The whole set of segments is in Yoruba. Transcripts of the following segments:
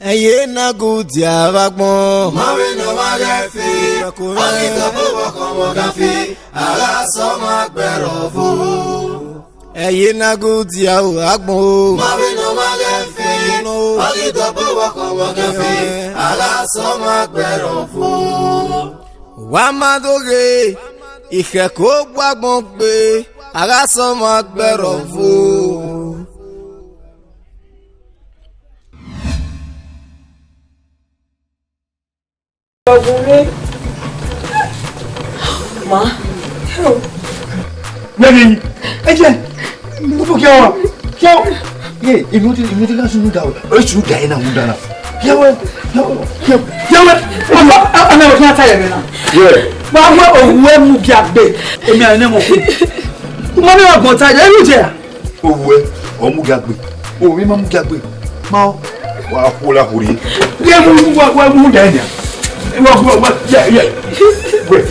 Eye na good ya vagbon. Mawe no magafi. Akita bobo komo gafi. Ara so magbero fu. Eye na good ya vagbon. Mawe no magafi. Akita bobo komo gafi. Ara so magbero fu. Wa madoge. Ike ko vagbon pe. Ara so magbero fu. Ma, help. Nani? Eje, upo kiawa. Kiawa. Ye, imuti la sunu dawo. O sunu ga ina mudana. Kiawa. Kiawa. Ana o tun tire me na. Ye. Ma wa owu mu bi agbe. Emi ane mo ku. Mo ni ogun ta je ru je. Owu e, o mu bi agbe. O mi ma mu bi agbe. Ma o wa ku la hori. Ye mu da ina. Yeah. Wait.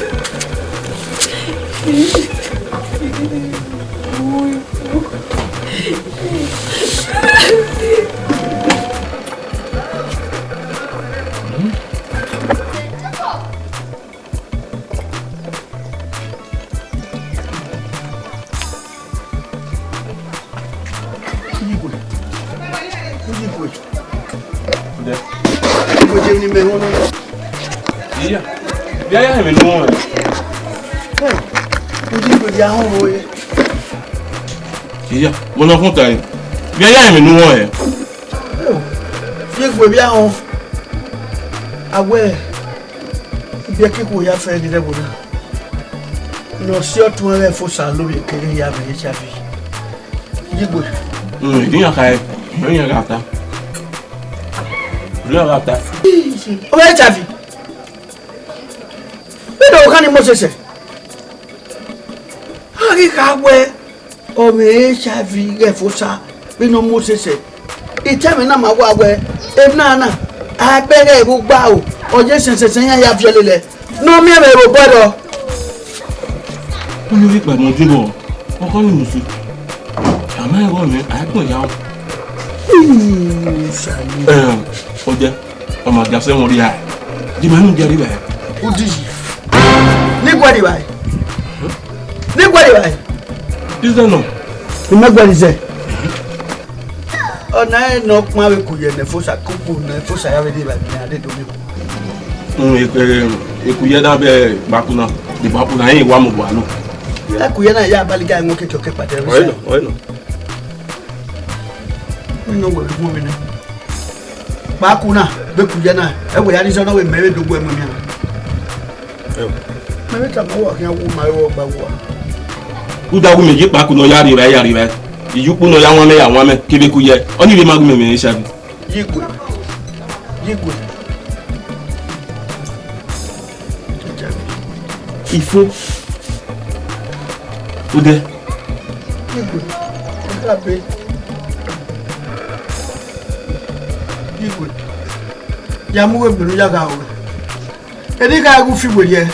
Yeah, me no. Yeah, mo no fun tan. Yeah, me no e. Fi gbo bi ahun. Awe. Bi ekiko ya fe di debo na. No si otun re fo sa lo bi kere ya be chafi. Yigbo. Diyan kai. Diyan gata. Lo gata. O be chafi. Pero kan ni mo sese. Ari ka we o me chafi re fo sa bi no mo sese. Itemi na ma wa we e na agbere ru gba o oje sese ya fi lele no mi e ro bodo. Mo ni ri pa mo jibo. O ko ni musu. Ama e ro mi a gbon ya o. O je o ma ja se mo ri a. Di ma nu je ri ba. Udiji. Ni gwadi bai. Ni gwadi bai. Is that no? Ni magwadi ze. Ona e no kuma we ku ye ne fosa kuku ne fosa ya we di ba ni ade do mi. E ku ye da be bakuna. Di bakuna yin wa mo bo alo. Ya ku ye na ya baliga ngo keke ke pade. Oino. Ni no go mo mi ne. Bakuna be ku ye na e we ya ni so na we mewe do go e mo mi. Mewe ta mo wa kan wo ma wo gba wo. Uda gu meji pa ku no yari re. Iyupu no ya won me kebe ku ye. Oni be magu me sha bi. Yigwe. Ifo. Ude. Yigwe. Abe. Yigwe. Ya mu we binu ya ga o. Edi ka gu fi we ye.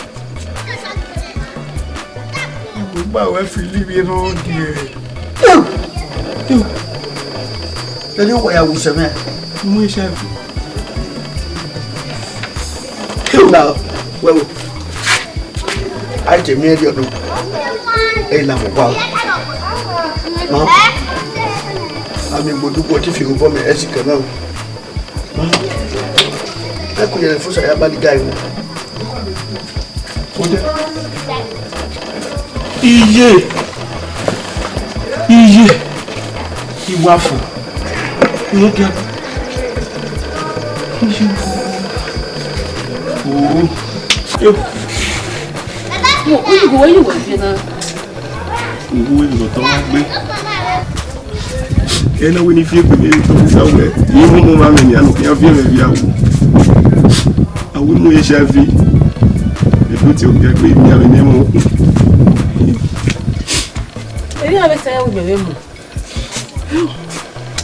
Yigwe ba we fi live no die. Edi wo ya wu se me. Mu chef. Now, well, I tell me you know. Hey, now, wow. No. I mean, but do what if you go me as you can now. I couldn't force a bad guy. Iye. Iwafu. Look at. Oh. Yo. Where you going now? Owó ìlọ tó wá gbé. Ẹnà wo ni fi èpè mi tó fi sáwẹ̀? Yìí mú máa mẹ́ni àná kí á fi ẹ̀rẹ̀ bí àwọ̀. Àwọn mú iṣẹ́ fi. Èdè tí o gbẹ pé mi àmì ní mú. Èyí àbẹ̀ sẹ́yìn wù mí mú.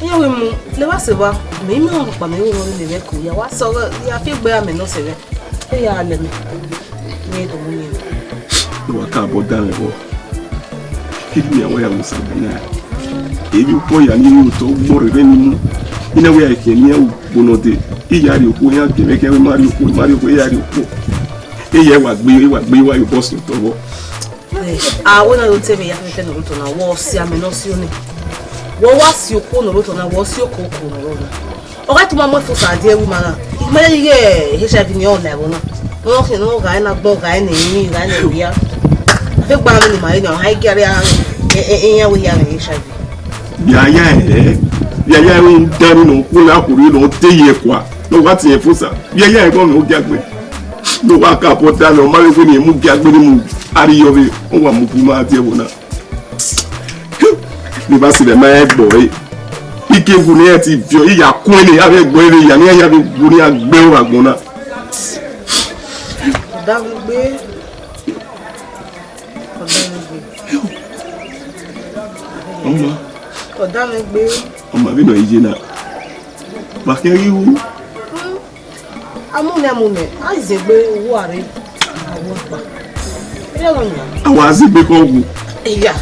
Ìyá wù mú lè wá sí wa. Mi máa ń pa mi wù wọn lè rẹ̀ kù. Ìyá wa sọ̀rọ̀ ìyá fi gbé àmì náà sẹ̀rẹ̀. Ìyá alẹ́ mi. Ní ètò mú mi. Ìwà káàbọ̀ dára ẹ̀ bọ̀. Kí ni àwọn ìyàwó sábà náà? Èmi pọ̀ yà nínú tó gbọ́ rẹ̀ nínú. ina we ya ke ni bonote iyari oko yan ke me ke mari oko iyari oko eye wa gbe wa yo boss to wo wona lo tebe ya fe no to na wo si ameno si oni wo wa si oko no to na wo si oko no ro o ga to ma mo fo sa de wu ma me ye he sha bi ni o le wo na no ke no ga na gbo ga ni ni ga ni ri ya fe gba mi ni ma ni o ha gere ya yan we ya ni sha bi ya ń dání no kó lákùrí no téye kwa no wá ti yẹn fún sa ya ẹ̀gbọ́n mi ó gàgbé no wá ká pọtà mi ọmọ rẹ ni mú gàgbé ni mu ariyobe ó wà mú kú máa tiẹ̀ wò náà ní bá sì lè máa gbọ́ ẹ ike bu ni ẹ ti fi ọ ìyà kún ẹni yà fẹ́ gbọ́ ẹ ìyà ni ẹ̀yà fi bu ní agbẹ́ wọn àgbọn náà. ọ̀dà mi gbé. Ọmọ mi nọ yìí náà màkà ríru. amúnẹ̀múnẹ̀ àìsè gbé owó àrẹ àwọn ọ̀pá. Àwọn àzìgbé kọ́ wù. Ìyá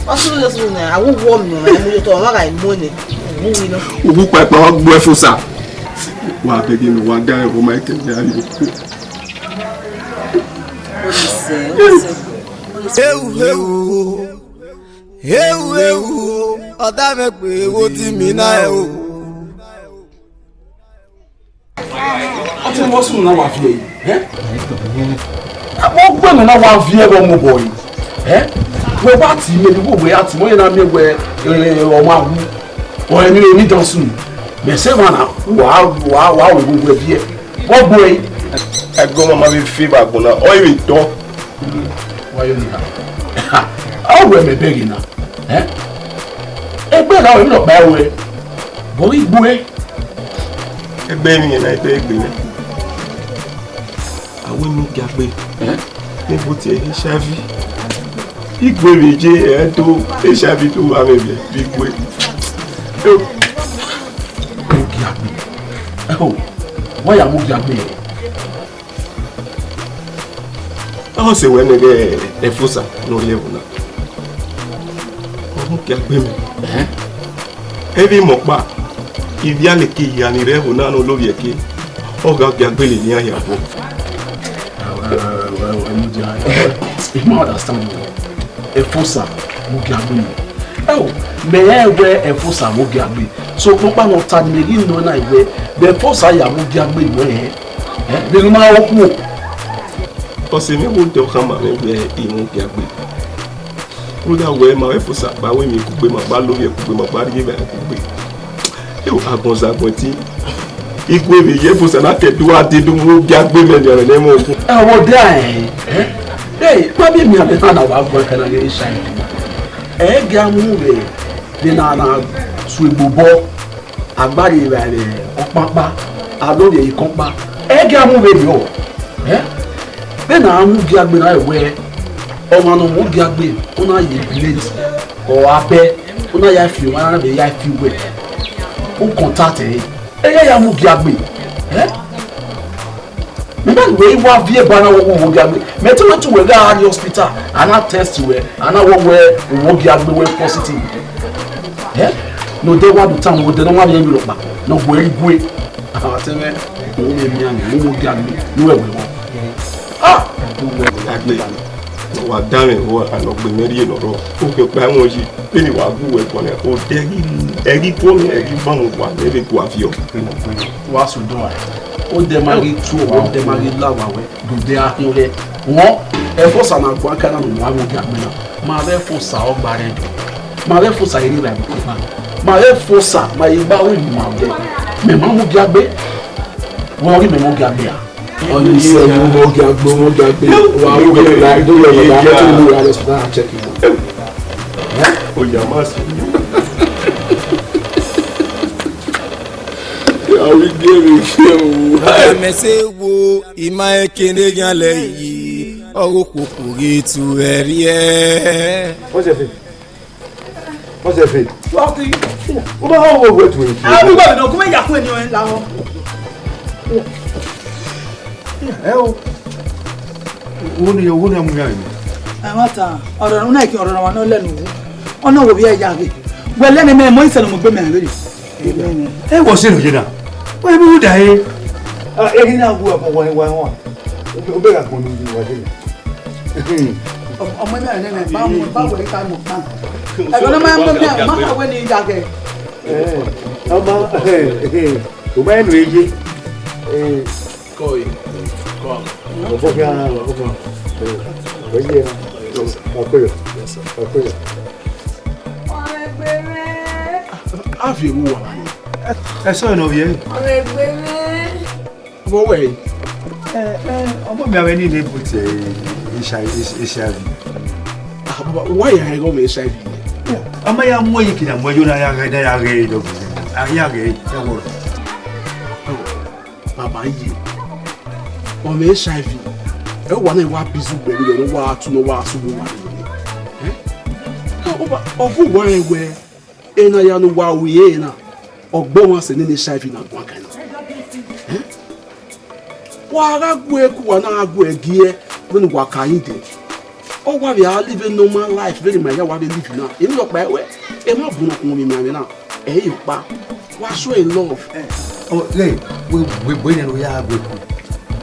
ọ̀sùn ló sùn náà àwọn wọ́ mi nà ẹ̀mú yóò tó ọmọ àrà ìmú ni òwú mi lọ. Òwú pàpà wọn gbọ́ ẹ fún sa. Wà á bẹ́ẹ̀ ni wà á dá ẹ̀rọ máa kẹ́kẹ́ àrí òkú. Ewu ọ̀dà mi pé owó tí mi náà ẹ̀ o. Ọtí wọ́n sùn náà wà fi èyí. Wọ́n gbẹ̀mí náà wà fi ẹ̀rọ ọmọ bọ̀ yìí. Wọ́n bá tì í méjì gbogbo ẹ̀ àti mọ́yìn náà mi wẹ̀ ọmọ àwù. Ọ̀rẹ́ mi ò ní dán sùn. Bẹ̀sẹ̀ wọn náà wà wẹ̀ gbogbo ẹ̀ bí ẹ̀. Wọ́n gbọ́ ẹ̀. Ẹgbẹ́ wọn máa fi fi bàgbọ́n náà ọ̀ ìrì tọ́. Wáyọ̀ nìyà. Ọ̀rọ̀ ẹ̀mẹ̀ bẹ́ẹ̀ náà. Ẹgbẹ́ náà wẹ̀ mí lọ bá ẹ̀ wẹ̀. Bọ̀rí gbọ́ ẹ̀. Ẹgbẹ́ mi yẹn náà ẹgbẹ́ ìgbé rẹ̀. Àwọn èmi gàgbé níbo tí ẹ ṣáfi. Ìgbé mi jẹ́ ẹ̀ tó ẹ ṣáfi tó wà mí bẹ̀ bí gbé. Ó gàgbé. Wọ́n yà mú gàgbé yẹn. Báwo ṣe wẹ́ ní ẹ̀ fúsà lórí ẹ̀wọ̀n náà? Ọmọ gàgbé mi. Ẹ bí mọ̀ pa. Ibi aleke yani reho nano lórí eke oga gbagbele ni ayabo if ma understand you efosa mo gagbe me we efosa mo gagbe so ko pa no tan me ri no na iwe be efosa ya mo gagbe no be ma wo ku o se me wo do kama me be imo gagbe ruga we ma efosa ba we mi ku gbe ma ba lórí e ku gbe ma ba ri be ku gbe agbọ̀nzagbọ̀ntì igwe mi yẹ fún sẹ́nà kẹ́dùn àdédùn mú bí agbé mẹ́rin ọ̀rẹ́ lẹ́mọ̀ ogun. Wọ́n dé ẹ̀ má bí mi àbẹ̀tán náà wà gbọ́ ẹ̀ka náà yẹ ṣáà ẹ̀ gẹ́ amú rẹ̀ ní nàá sùn ìgbòbọ̀ agbárí rẹ̀ ọ̀pápá alórí ìkọ́pá ẹ̀ gẹ́ amú rẹ̀ yọ̀ bẹ́ẹ̀ náà amú gí agbé náà ẹ̀wẹ́ ọmọ náà mú gí agbé ó náà yẹ bíléèdì ọ̀ abẹ́ ó náà yà fi wọn náà bẹ̀ yà fi wẹ̀ ó contact ẹ ya mú gí agbè nígbà ìwé wá bí ẹ̀bá náà wọ́n wọ́n gí agbè mẹ́tẹ́mẹ́tẹ́ wẹ̀ gá ní hospital àná test wẹ̀ àná wọ́n wọ́n gí agbè wẹ̀ positive ní ọdẹ wà lù táwọn ọdẹ náà wà ní ẹ̀mí lọ́pàá náà wọ́n ẹ̀ gbé àtẹ́wẹ́ òun ẹ̀mí àná wọ́n gí agbè ní wẹ̀wẹ̀ wọn. Agbè wà dáhùn ìwọ àlọ́gbé mẹ́rin lọ́rọ̀ ó fi pa àwọn yìí pé ní wàá gbúwẹ̀ kan náà ó dẹ́rí ẹ̀rí tó ní ẹ̀rí fáwọn wà lẹ́rẹ̀ tó àfihàn. Wà á sùn dùn à ó dẹ̀ máa rí tú ó dẹ̀ máa rí láwàwẹ̀ dòdè ahọ́n rẹ̀ wọ́n ẹ̀fọ́ sànàgbọ́n akáná nù wọ́n á wọ́n gàgbé náà máa rẹ̀ fò sà ọgbà rẹ̀ dùn máa rẹ̀ fò sà eré rẹ̀ àbùkù náà máa rẹ̀ fò sà máa yẹ bá wíìlì máa dẹ̀ mẹ̀mọ́ mú gàgbé wọ́n rí mẹ̀mọ́ gàgbé à. On the same mo gagbe wa wo get like do your baba to do your hospital and check it. O ya ma so. Ya we get it. Ẹ̀mẹ̀sẹ̀ wo ìmọ̀ ẹ̀kẹ́ndé yan lẹ̀ yìí ọ̀rọ̀ kòkòrò ètò ẹ̀rí ẹ̀. What's your fate? What the hell wait to it? Ah, we go no come ya ku eniyan la ho. Owó ni amúyá yìí. Àwọn ta ọ̀rọ̀ náà kí ọ̀rọ̀ wa náà lẹ́nu wo. Ọ̀nà wo bí ẹ ya ge. Wẹ́ lẹ́nu me mo ìṣẹ̀lẹ̀ mo gbé me re. Eh, what's it, you know? Why would I? Any now go up one. Obey up on you. ọmọ náà nínú báwo ni ká mọ̀ tán ẹ̀gbọ́n náà máa ń mọ̀ bí àwọn máa wẹ́ ní ìdàgẹ̀. ọmọ kò bá ẹnu èyí. kọ́ yìí kọ́ ọ̀pọ̀ bí ara rẹ̀ ọ̀pọ̀ ọ̀pọ̀ yìí ọ̀pẹ̀rẹ̀. ọ̀rẹ́ gbẹ̀rẹ̀. a fi ewu wà ní. ẹ sọ ìnà òye. ọ̀rẹ́ gbẹ̀rẹ̀. ọmọ wẹ̀ yìí. ọmọ mi àwọn ẹni ní ibùtẹ̀ HIV. why are you going to HIV? Ama ya mwe kina mwe yona ya re do. Ya re ya wo. Baba yi. O me HIV. E wa na wa bizu gbe ni no wa tu no wa su bo wa ni. O fu wa ewe. E na ya no wa wiye na. Ogbo wan se ni HIV na gwa kan. Wa ga gwe ku wa na agwe gie when wa kan yi de. Oh, why we are living normal life? Very much. Why we live now? You know, by way, I'm not going to come now. Hey, you pa, what's so in love? Oh, hey, we are good.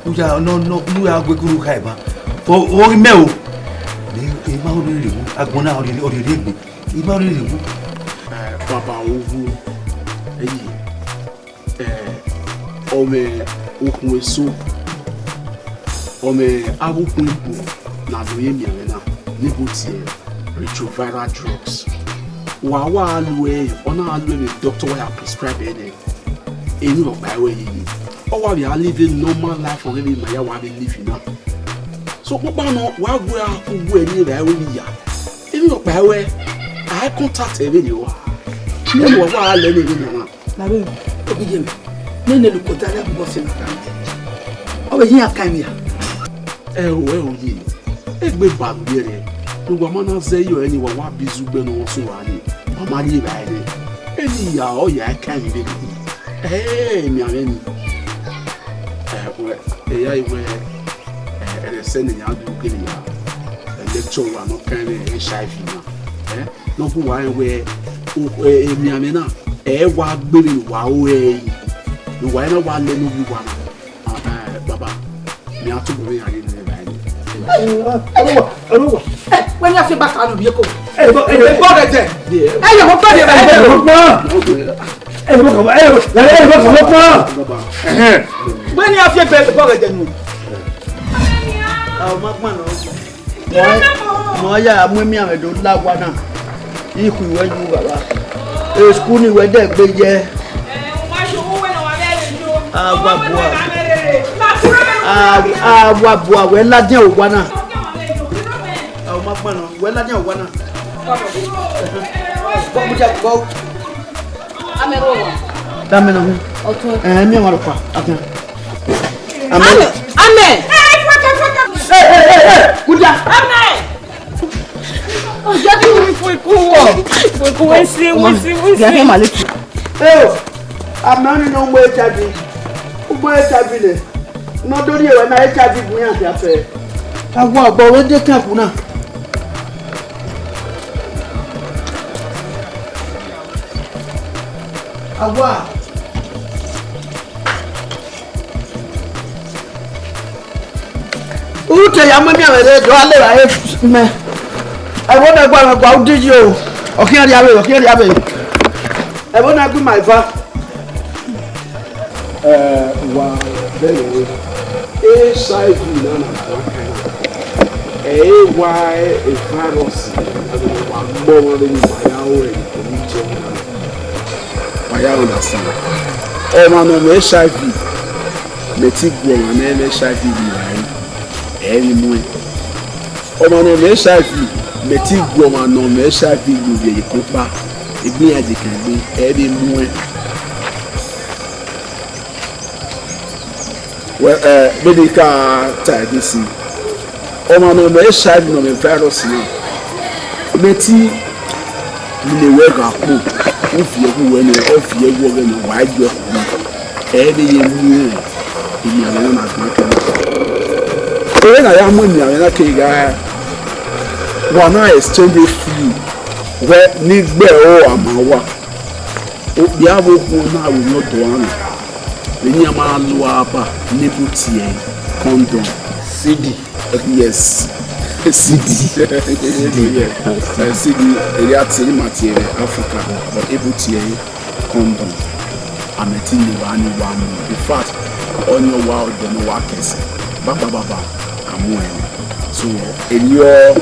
We are no, we are good. Who have? Oh, Mel. If I only knew, I go now. Only did. If I only knew, Papa, na do yemi na nibuti retroviral drugs wa alwe ona alwe the doctor will prescribe it eni lo by way yi o wa we are living normal life or living my wa be living now so papa no wa go akugbo eni by way ya eni lo by way I contact e be yo e wa le ni na na be Akobeghian nene lu ko dale bo se na o be yin akan ya o yi egbe bagbere ngwa mana ze yo eni wa bizu gbe no so wa ni mama ri ba ere eni ya o ya kan bi mi ave ni ya iwe se ni ya du gbe ya lecture wa no kan ni HIV na no fu wa we mi ave na wa gbere wa o ni wa na wa le no bi wa na baba mi atu bo ya ni when you feel back on the vehicle, when you have your bed, no, yeah, I'm with me. I don't love one. If we were you, a schoolie were there, big year. Wabua, well, not your one. Oh, my well, not your one. What would you go? I'm a rover. Damn, and me, what a Amen. Hey, good job. Amen. Oh, just we go and see. I'm not in no way, Daddy. Where Daddy? Not only when I tell you, we are here. I want to go to the Capuna. I want. Who tell you, I'm going to go? I want to go out to you. Okay, I want to go my father. Wow, very HIV na why a virus and more than my understand. Oh man, no HIV. Metic woman, no HIV anymore. Oh man, no HIV. Metic woman, no HIV will be a copa. It be as it can be anymore. Well, medical this oh man, no HIV no virus now. Meti ni we ga ko ofie ku we ni ofie wo we ni wa jo ebe ye ni ni ala na ma ka e na ya mo ni ala na ke ga wa na exchange free we ni gbe o amawa Obiabo na we no do am. Many ama lo aba nebutie condom. CD. Yes. CD. Yes. CD area tiri material Africa but ebutie condom. Ameti ni wani wamu. In fact, on your wild don't work is. Baba amu. So Elio.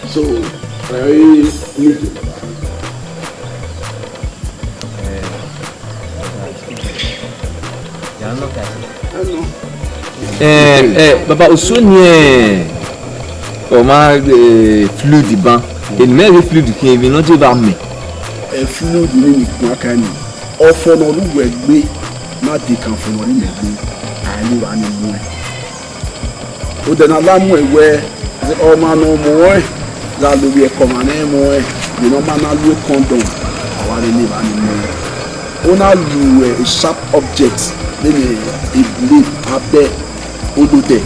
So I need Baba Osonye Oma fluid ban et même fluid qui vient de ba me fluid ni makani ofo no lu egbe ma de kan fun won ni egbe ani wa ni mu o de na la mu ewe o ma no mo la lo bi e ko ma na mo ni no ma na lu condom awa ni ba ni mu o na lu a sharp object then a blade abe odote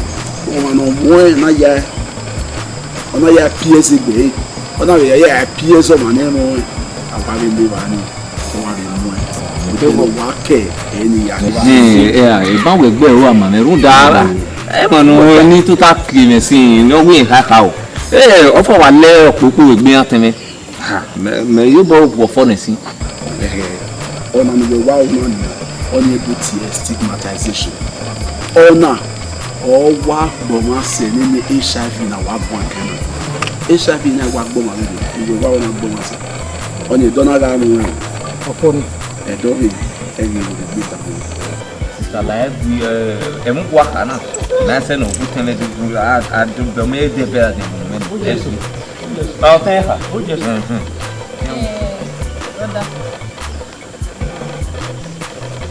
o ma no mo na ya ona ya PS egbe ona ya PS o ma na mo awa ni ba ni o wa ni mu e o wa ke eni ya ni ba we gbe o ama me run dara mo no ni to ta clean sin no we kaka o ofo wa le opopo egbe ateme me yo bo fo na sin ona no we wa o no on able to stigmatization ona o wa gbo ma se ni HIV na wa gbo kan HIV na wa gbo ma ni we wa ona gbo ma se on e dona ga mu opon e do bi e ni bi ta mu sister la e mu wa kana na se no ku tele du a do me de be de mo yesu ba o te ha o yesu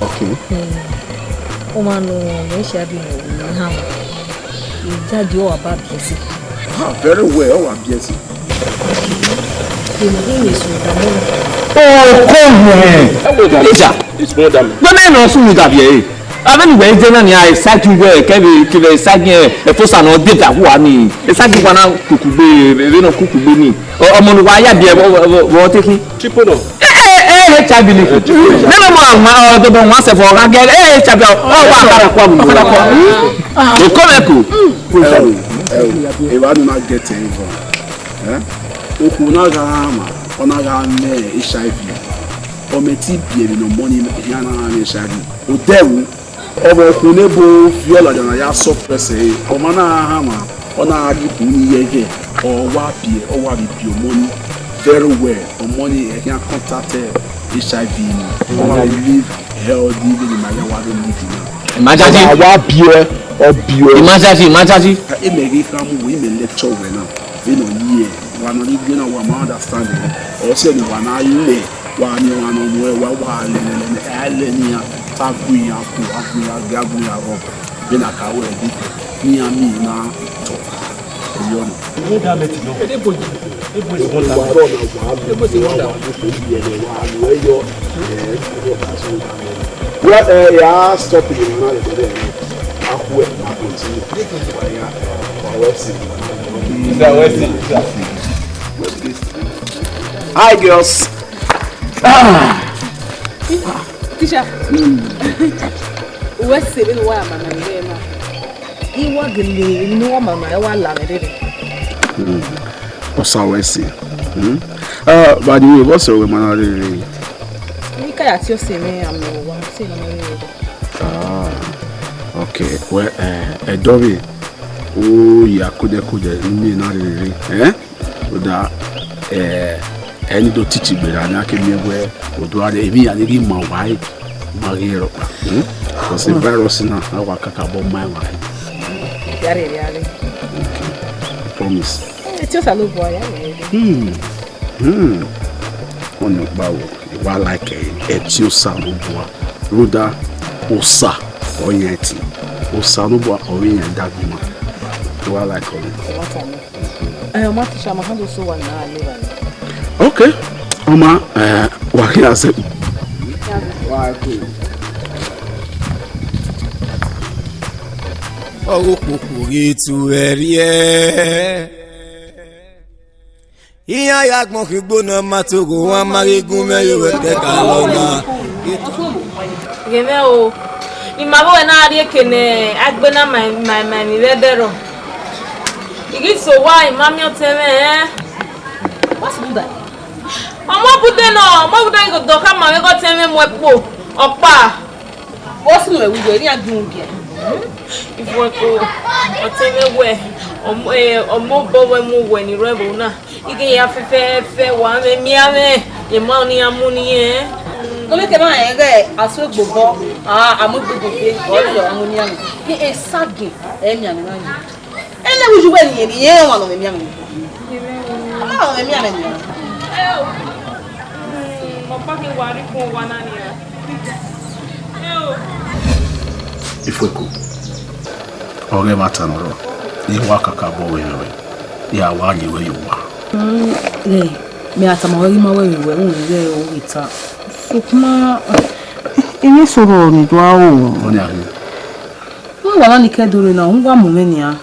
okay o ma no me sha bi no ha mo jáde o aba biesi very well o biesi ni so da mo come here it's more than me no so mi da bi abeni we je na ni ai saju we ke be saju e fosa no de ta wa ni e saju wa na kukugbe re no kukugbe ni omo nu wa ya bi wo teki triple no HIV ni nínú mo àwọn tó bọ̀ wọ́n ṣe fọ ọ̀gá gẹ́gẹ́ HIV ọ̀wọ́ àkàrà kọ́ àbùkù òkú mẹ́kù. ìwà ni máa gẹ̀tẹ̀ ìbọn okùn náà ga ama ọ̀nà ga mẹ́ HIV ọmọ etí bìẹ̀rẹ̀ nà mọ́ ní ìyá náà ní HIV òtẹ́wù ọmọ okùn níbo fíọ́lá jọ̀nà yà sọ pẹ̀sẹ̀ ọmọ náà hàmà ọ̀nà àdìpọ̀ ní yẹ́gẹ̀ ọwọ́ àbíẹ̀ ọwọ́ àbíbí ọmọ ní very well money I can contact HIV live healthy in my imagine e me come we me lecture we now we no here one no give na one understanding or say ni one aye one ni one no wa le ni ya tagu ya ku gagu ya ro be na ka we ni ami na to yo no we da let no yeah, stop it. Hi, girls. Teacher. What's the little one, Mama? He was the new woman, I want to Osawesi. By the way, what's your man? Okay. Well, Edobe. Oh, yeah, could not really. With that, any do teach me that I can be aware of what they be and give my wife, my hero. Because the virus in our about my wife. Promise. It's just a little boy. On your bow, you are like a Tiosa, Ruda, Osa, or Yeti, Osanova, or in that woman. You are like I am not sure I'm handle so one now. Okay, Oma, what can I say? Oh, kukuri tu erie. Iya ya gbon kigbona matogo wa marigun meyo te kalona. Geme o. Imabo na ari ekene agbena my mi bedero. Igi so why mami o teme What's Buddha? Omo Buddha go doka ma we go teme mo epo. Opa. What's no we go ni agun bia. Ifueko o teme we omo bowe mu we ni rebo na. Igi ya fefe wa me mi ame. Ye ma ni amuni no me ke ma ege aso gbogbo amugbogbo pe o lo amuni ame. Ni esage e mi ame na ni. Ele we ju we ni ye wa no me mi ame. Ah, me mi ame ni. Papa ke wari ko wana ni. Ifueko. Ore mata no. Ni waka ka bo we. Ya wa ni we yo wa. Me atamawari mawe we unwe o ita. Sukuma ini soro ni do awo. Oni ahi. Wọ́n wà ní kedore na ngwa momenia.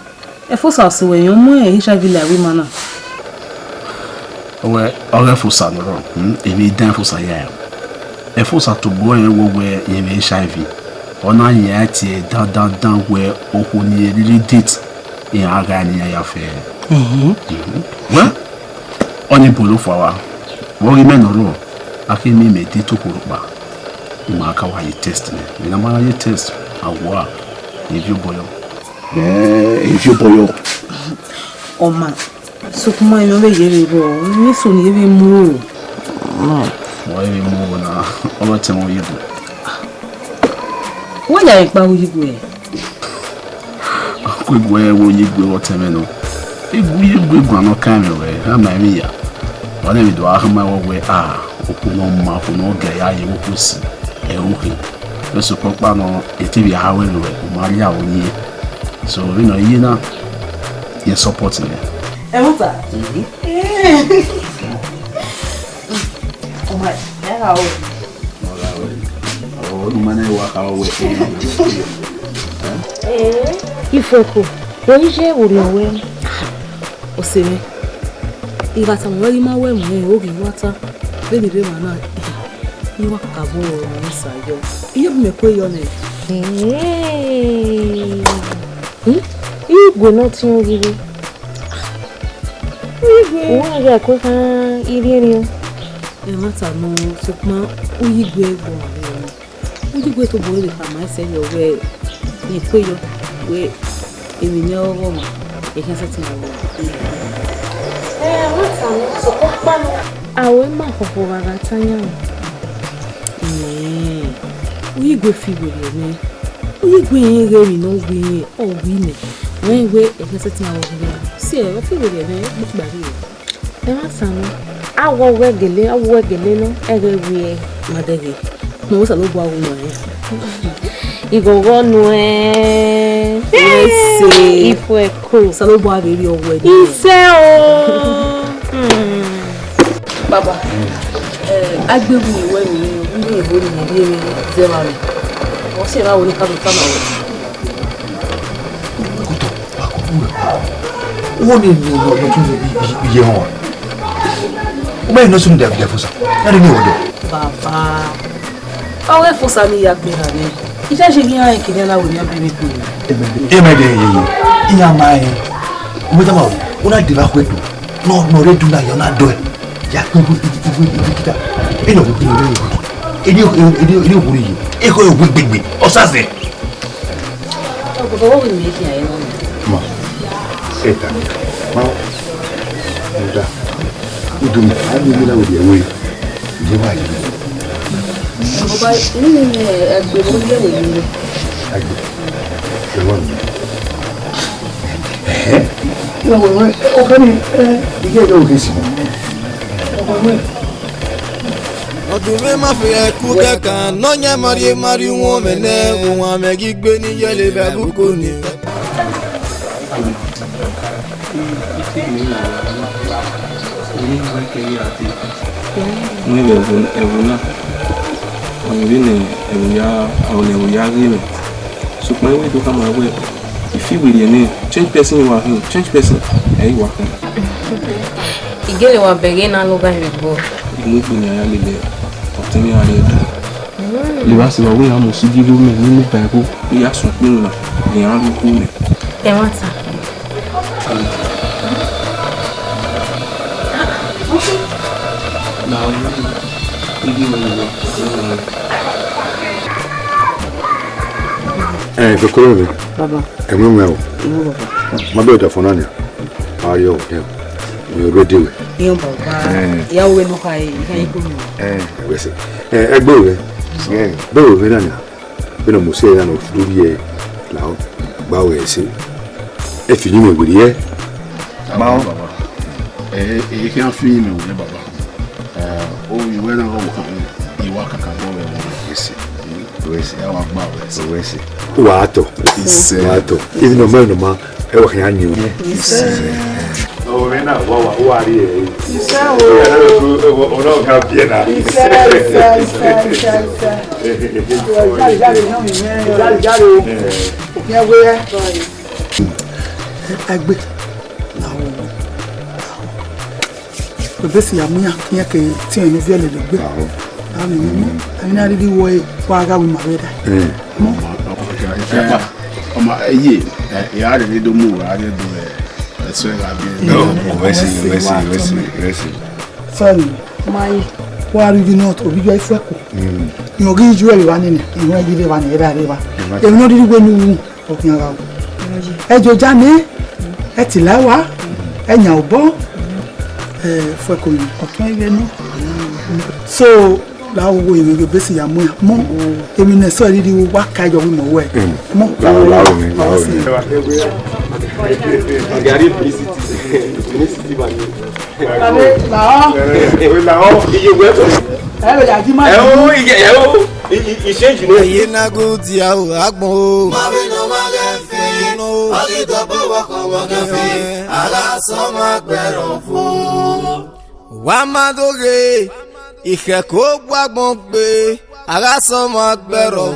E fosa so we yon mo e HIV la wi mana. Owe ore fosa no ro. Emi dan fosa ya. E fosa to bo en wo we emi HIV. Ona ya ti dan we ohuni really date in aga ni ya fe. Well, oni bolo fawa. Wo ri me no ro. Aki mi me di to kuruba. Ma ka wa yi test me. Me na ma yi test awa. If you boyo. If you boyo. O ma. Sukuma ino be yere ro. Ni so ni be mu. No. Wa yi mu na. O te mo yibu. Wa ya ipa yibu e. Kwegwe wo yibu o te me no. Igwe gwano kame we. Ha ma mi ya. Wale mi do ahma wo we okuno ma kuno ga ya ye wo kusi. Eruhi. Eso papa no etibi hawe no mari a onye. So we no yi na ye support me. Muta. Oh my. Era o. Oh, no mane wa ka we. Ifueko. Oje uri owe. Oseme. Iba tamwari mawe mu ogi wata. Beni be mana. Ni wa kabo ni sayo. Iyo me ko yo ne. Igwe no ti o gidi. Igwe. Wa ga ko kan iri. E mata no sukuma uyigwe go. Uyigwe to bo le pa ma se yo we ni ko yo we emi ni owo ma. E kan se ti ma wo. Mata no so ko pa no. Awe ma fofo ga tanya. Uyigwe fiwe ne. Uyigwe yere mi no gbe o wi ne. Wen we e kan se ti ma wo gbe. Si e fiwe ne mo ti gbari. E mata no. Awo wegele no ere wi madege. Mo sa lo bo awo mo e. Igogo no Yes. Ifueko. Sa lo bo aberi owo e. Ise o. Baba. Agbewu iwe mi ni ebo ni bi mi zema mi. O se ma wo ni ka ma wo. Kuto, akubura. Woni ni no tun bi ye ho. O me no sun da bi fosa. Na ni odo. Baba. Awe fosa mi ya pe ha ni. Ija je bi an kini na wo ni abi mi ko. Emede ye. Iya mai. O me ta ma wo. Una de ba kwetu. No redu na yo na do. Ya ko kita. Eno ko ni re. Eni okuri yi. E ko gbegbe. O sa se. O ko wo ni mi ki aye no. Ma. Eta. Ma. Nda. Udum abi mi la wo de we. Je wa yi. Baba, ni agbe mo le wo ni. Agbe. Je wa ni. No, o kani ige do ke si. Ọdún mi máa fi ẹkú kẹ́kàn lọ́nyẹ́ mari wọn mẹ́lẹ́ wọn àmẹ́gí gbé ní yẹ́lẹ̀ bẹ́ẹ̀ kò ní. Ní ẹ̀wù náà, ọ̀rẹ́ ní ẹ̀wù ya rí rẹ̀. Ṣùgbọ́n ìwé tó ká máa wẹ̀ ìfìwé yẹn ní change person wà hàn change person ẹ̀yìn wà hàn. igele wa bege na lo ba yebo imu punya ya lele otemi ale do le ba se wa we amu sidiru me ni mu ba ko ya sun pin na ni an lu ku me e wata na igi mo ni Kokoro Baba. Emwe Mabe ta fonanya. Ayo, you ready we. Yo baba. Ya we no kai, kai ku. We say. Egbe we. Be we na na. Be no muse ya no fudie. Lao ba we say. E fini me we ye. Ma baba. E kan fi me we baba. O yi we na go kan. I wa ka kan go we say. We say ya wa gba we say. Wato. Wato. Even no man no ma e wa kan anyu. Oh, we na wa ri e. Isa o. O no ka piena. Isa. Jari no mi me. Jari o. Ya we ya. Agbe. Besi ya muya kiya ke ti enu vie le gbe. Ami na ri wo e wa ga wi ma we da. Oma eye ya re do mu ra re do so ga bi. No, we see. Sorry, my wari di not obi gba Ifueko. Yo gi ju ele wa ni ni, ìwọ gi le wa ni era re wa. E no di gbe nu o kin ara o. E jo jane, e ti la wa, e nya obo. Ifueko ni o tun ibe no. So la wo imi ge besi ya mo emi na so ri di wa ka jo mo we. Mo La mi. Gari City ba ni Ayé nago ti a o agbon o. Mabino magafi, agito bobo komo gafi, ala soma gbero fún. Wà á máa dóge ìkẹ́kọ̀ọ́ gbàgbọ́n pé arásọ́mọ agbẹ̀rọ̀.